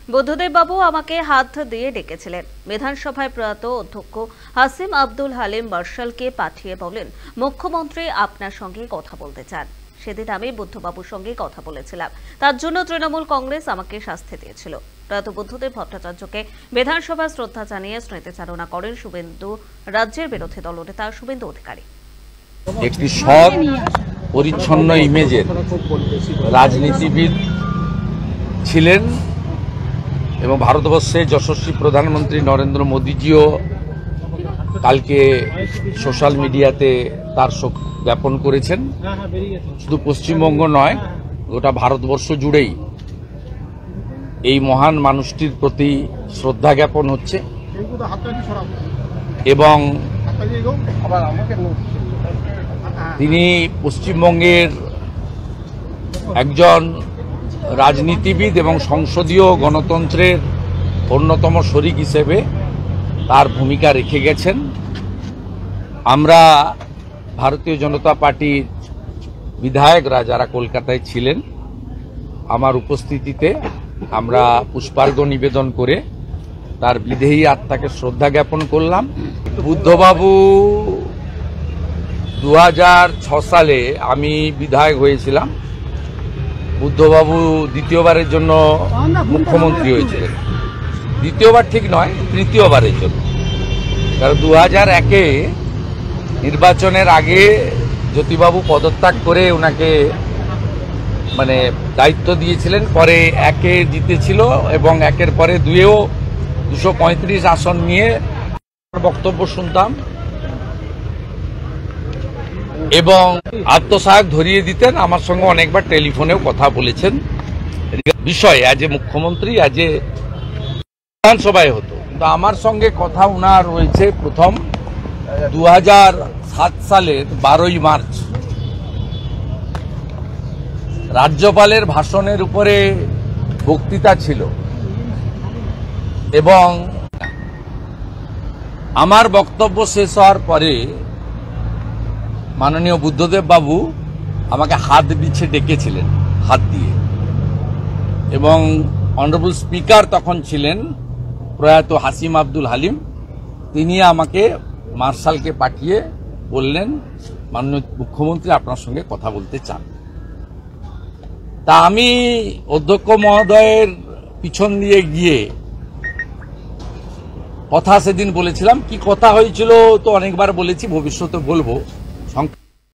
বুদ্ধদেব বাবু আমাকে হাত দিয়ে ডেকেছিলেন। বিধানসভায় প্রয়াত অধ্যক্ষ হাসিম আব্দুল হালিম মার্শালকে পাঠিয়ে বলেন, মুখ্যমন্ত্রী আপনার সঙ্গে কথা বলতে চান। সেদিন আমি বুদ্ধবাবুর সঙ্গে কথা বলেছিলাম, তার জন্য তৃণমূল কংগ্রেস আমাকে শাস্তি দিয়েছিল। প্রয়াত বুদ্ধদেব ভট্টাচার্যকে বিধানসভায় শ্রদ্ধা জানিয়ে স্মৃতিচারণা করেন শুভেন্দু রাজ্যের বিরোধী দলনেতা শুভেন্দু অধিকারী। একটি সৎ পরিচ্ছন্ন ইমেজের রাজনীতিবিদ ছিলেন এবং ভারতবর্ষে যশস্বী প্রধানমন্ত্রী নরেন্দ্র মোদীজিও কালকে সোশ্যাল মিডিয়াতে তার শোক জ্ঞাপন করেছেন। শুধু পশ্চিমবঙ্গ নয়, গোটা ভারতবর্ষ জুড়েই এই মহান মানুষটির প্রতি শ্রদ্ধা জ্ঞাপন হচ্ছে এবং তিনি পশ্চিমবঙ্গের একজন রাজনীতিবিদ এবং সংসদীয় গণতন্ত্রের অন্যতম শরিক হিসেবে তার ভূমিকা রেখে গেছেন। আমরা ভারতীয় জনতা পার্টির বিধায়করা যারা কলকাতায় ছিলেন, আমার উপস্থিতিতে আমরা পুষ্পার্ঘ্য নিবেদন করে তার বিদেহী আত্মাকে শ্রদ্ধা জ্ঞাপন করলাম। বুদ্ধবাবু 2006 সালে আমি বিধায়ক হয়েছিলাম। বুদ্ধবাবু দ্বিতীয়বারের জন্য মুখ্যমন্ত্রী হয়েছিলেন। দ্বিতীয়বার ঠিক নয়, তৃতীয়বারের জন্য। কারণ 2001-এ নির্বাচনের আগে জ্যোতিবাবু পদত্যাগ করে ওনাকে দায়িত্ব দিয়েছিলেন। পরে 1-এ জিতেছিল এবং 1-এর পরে 2-এও 235 আসন নিয়ে বক্তব্য শুনতাম এবং আত্মসহায়ক ধরিয়ে দিতেন। আমার সঙ্গে অনেকবার টেলিফোনেও কথা বলেছেন বিষয় আজ মুখ্যমন্ত্রী আজ বিধানসভায় হতো। কিন্তু আমার সঙ্গে কথা উনার হয়েছে প্রথম 2007 সালের 12ই মার্চ রাজ্যপালের ভাষণের উপরে বক্তৃতা ছিল এবং আমার বক্তব্য শেষ হওয়ার পরে মাননীয় বুদ্ধদেব বাবু আমাকে হাত দিচ্ছে ডেকেছিলেন, হাত দিয়ে। এবং অনারেবল স্পিকার তখন ছিলেন প্রয়াত হাসিম আব্দুল হালিম। তিনি আমাকে মার্শালকে পাঠিয়ে বললেন, মাননীয় মুখ্যমন্ত্রী আপনার সঙ্গে কথা বলতে চান। তা আমি অধ্যক্ষ মহোদয়ের পিছন দিয়ে গিয়ে কথা সেদিন বলেছিলাম। কি কথা হয়েছিল তো অনেকবার বলেছি, ভবিষ্যতে বলবো।